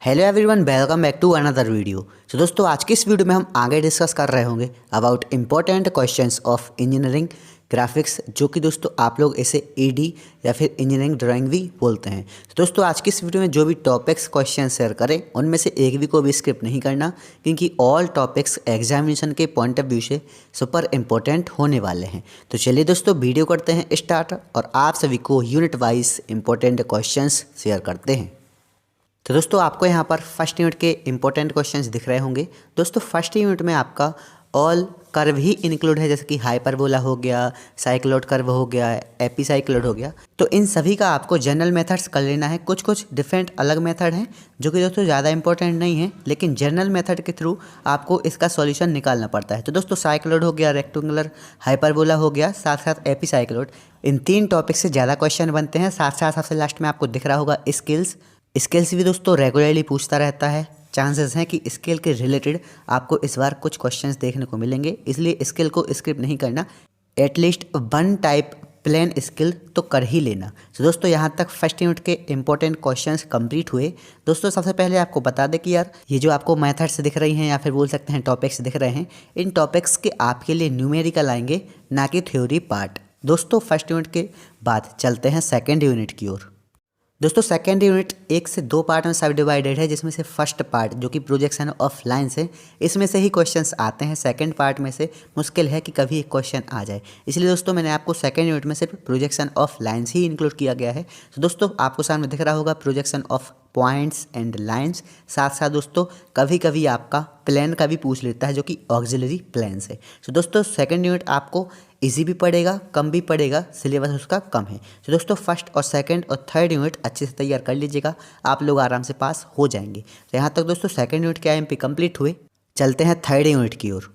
Hello everyone, welcome back to another video. तो दोस्तों आज की इस वीडियो में हम आगे डिस्कस कर रहे होंगे about important questions of engineering graphics, जो कि दोस्तों आप लोग इसे ईडी या फिर इंजीनियरिंग ड्राइंग भी बोलते हैं। तो दोस्तों आज की इस वीडियो में जो भी टॉपिक्स क्वेश्चन शेयर करें उनमें से एक भी को भी स्किप नहीं करना, क्योंकि ऑल टॉपिक्स एग्जामिनेशन के पॉइंट ऑफ व्यू से सुपर इम्पोर्टेंट होने वाले हैं। तो चलिए दोस्तों वीडियो करते हैं स्टार्ट और आप सभी को unit wise important questions share करते हैं। तो दोस्तों आपको यहाँ पर फर्स्ट यूनिट के इंपॉर्टेंट क्वेश्चंस दिख रहे होंगे। दोस्तों फर्स्ट यूनिट में आपका ऑल कर्व ही इंक्लूड है, जैसे कि हाइपरबोला हो गया, साइक्लोइड कर्व हो गया, एपीसाइक्लोइड हो गया। तो इन सभी का आपको जनरल मेथड्स कर लेना है। कुछ कुछ डिफरेंट अलग मेथड हैं जो कि दोस्तों ज़्यादा इंपॉर्टेंट नहीं है, लेकिन जनरल मेथड के थ्रू आपको इसका सॉल्यूशन निकालना पड़ता है। तो दोस्तों साइक्लोइड हो गया, रेक्टेंगुलर हाइपरबोला हो गया, साथ साथ एपीसाइक्लोइड, इन तीन टॉपिक से ज़्यादा क्वेश्चन बनते हैं। साथ साथ सबसे लास्ट में आपको दिख रहा होगा स्केल्स भी दोस्तों रेगुलरली पूछता रहता है। चांसेस हैं कि स्केल के रिलेटेड आपको इस बार कुछ क्वेश्चंस देखने को मिलेंगे, इसलिए स्केल को स्किप नहीं करना। At least one type plain scale तो कर ही लेना। तो दोस्तों यहाँ तक फर्स्ट यूनिट के इंपॉर्टेंट क्वेश्चंस कंप्लीट हुए। दोस्तों सबसे पहले आपको बता दें कि यार ये जो आपको मेथड्स दिख रही हैं या फिर बोल सकते हैं टॉपिक्स दिख रहे हैं, इन टॉपिक्स के आपके लिए न्यूमेरिकल आएंगे, ना कि थ्योरी पार्ट। दोस्तों फर्स्ट यूनिट के बाद चलते हैं सेकेंड यूनिट की ओर। दोस्तों सेकेंड यूनिट 1 से 2 पार्ट में सब डिवाइडेड है, जिसमें से फर्स्ट पार्ट जो कि प्रोजेक्शन ऑफ लाइन्स है, इसमें से ही क्वेश्चंस आते हैं। सेकंड पार्ट में से मुश्किल है कि कभी एक क्वेश्चन आ जाए, इसलिए दोस्तों मैंने आपको सेकंड यूनिट में सिर्फ projection of lines he include किया गया है। तो दोस्तों आपको सामने दिख रहा होगा projection of points and lines. साथ साथ दोस्तों कभी कभी आपका प्लेन का भी पूछ लेता है, जो कि ऑक्सिलरी प्लेन से। तो दोस्तों सेकंड यूनिट आपको इजी भी पड़ेगा, कम भी पड़ेगा, सिलेबस उसका कम है। तो दोस्तों फर्स्ट और सेकंड और थर्ड यूनिट अच्छे से तैयार कर लीजिएगा, आप लोग आराम से पास हो जाएंगे। तो यहाँ तक दोस्तों सेकंड यूनिट के आईएमपी कंप्लीट हुए। चलते हैं थर्ड यूनिट की ओर।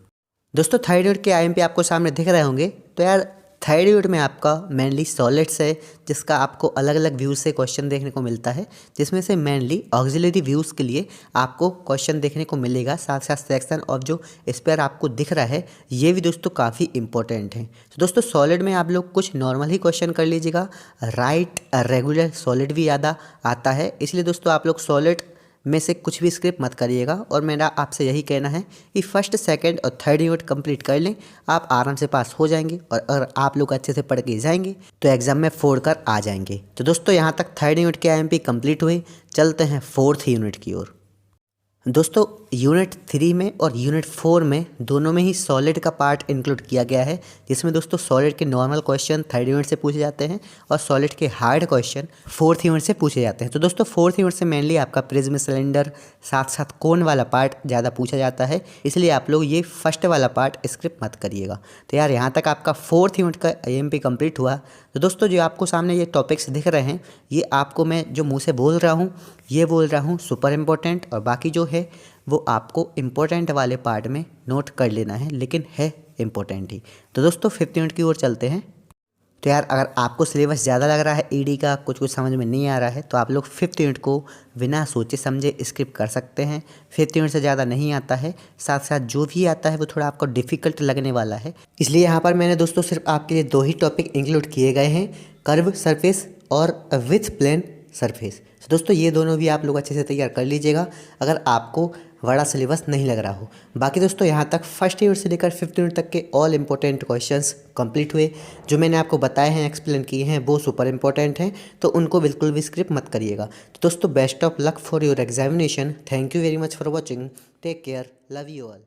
दोस्तों थर्ड यूनिट के आईएमपी आपको सामने दिख रहे होंगे। तो यार थर्ड यूनिट में आपका मेनली सॉलिड्स है, जिसका आपको अलग अलग व्यूज़ से क्वेश्चन देखने को मिलता है, जिसमें से मेनली ऑक्सिलरी व्यूज़ के लिए आपको क्वेश्चन देखने को मिलेगा। साथ साथ सेक्शन ऑफ जो स्पेयर आपको दिख रहा है, ये भी दोस्तों काफ़ी इंपॉर्टेंट है। तो दोस्तों सॉलिड में आप लोग कुछ नॉर्मल ही क्वेश्चन कर लीजिएगा। राइट रेगुलर सॉलिड भी ज़्यादा आता है, इसलिए दोस्तों आप लोग सॉलिड में से कुछ भी स्किप मत करिएगा। और मेरा आपसे यही कहना है कि फर्स्ट सेकंड और थर्ड यूनिट कंप्लीट कर लें, आप आराम से पास हो जाएंगे। और अगर आप लोग अच्छे से पढ़ के जाएंगे तो एग्जाम में फोड़ कर आ जाएंगे। तो दोस्तों यहाँ तक थर्ड यूनिट के आईएमपी कंप्लीट हुए। चलते हैं फोर्थ यूनिट की ओर। दोस्तों यूनिट 3 में और यूनिट 4 में दोनों में ही सॉलिड का पार्ट इंक्लूड किया गया है, जिसमें दोस्तों सॉलिड के नॉर्मल क्वेश्चन थर्ड यूनिट से पूछे जाते हैं और सॉलिड के हार्ड क्वेश्चन फोर्थ यूनिट से पूछे जाते हैं। तो दोस्तों फोर्थ यूनिट से मेनली आपका प्रिज्म सिलेंडर साथ साथ कोन वाला पार्ट ज़्यादा पूछा जाता है, इसलिए आप लोग ये फर्स्ट वाला पार्ट स्किप मत करिएगा। तो यार यहाँ तक आपका फोर्थ यूनिट का आईएमपी कंप्लीट हुआ। तो दोस्तों जो आपको सामने ये टॉपिक्स दिख रहे हैं, ये आपको मैं जो मुँह से बोल रहा हूँ ये बोल रहा हूँ सुपर इम्पोर्टेंट, और बाकी जो है वो आपको इम्पोर्टेंट वाले पार्ट में नोट कर लेना है, लेकिन है इम्पोर्टेंट ही। तो दोस्तों फिफ्थ यूनिट की ओर चलते हैं। तो यार अगर आपको सिलेबस ज़्यादा लग रहा है ईडी का, कुछ कुछ समझ में नहीं आ रहा है, तो आप लोग फिफ्थ यूनिट को बिना सोचे समझे स्किप कर सकते हैं। फिफ्थ यूनिट से ज़्यादा नहीं आता है, साथ साथ जो भी आता है वो थोड़ा आपको डिफ़िकल्ट लगने वाला है, इसलिए यहाँ पर मैंने दोस्तों सिर्फ आपके लिए 2 ही टॉपिक इंक्लूड किए गए हैं, कर्व सरफेस और विथ प्लेन सरफेस। तो दोस्तों ये दोनों भी आप लोग अच्छे से तैयार कर लीजिएगा अगर आपको बड़ा सिलेबस नहीं लग रहा हो। बाकी दोस्तों यहाँ तक फर्स्ट यूनिट से लेकर फिफ्थ यूनिट तक के ऑल इंपॉर्टेंट क्वेश्चंस कंप्लीट हुए। जो मैंने आपको बताए हैं, एक्सप्लेन किए हैं, वो सुपर इंपॉर्टेंट हैं, तो उनको बिल्कुल भी स्किप मत करिएगा। तो दोस्तों best of luck for your examination. Thank you very much for watching. Take care, love you all.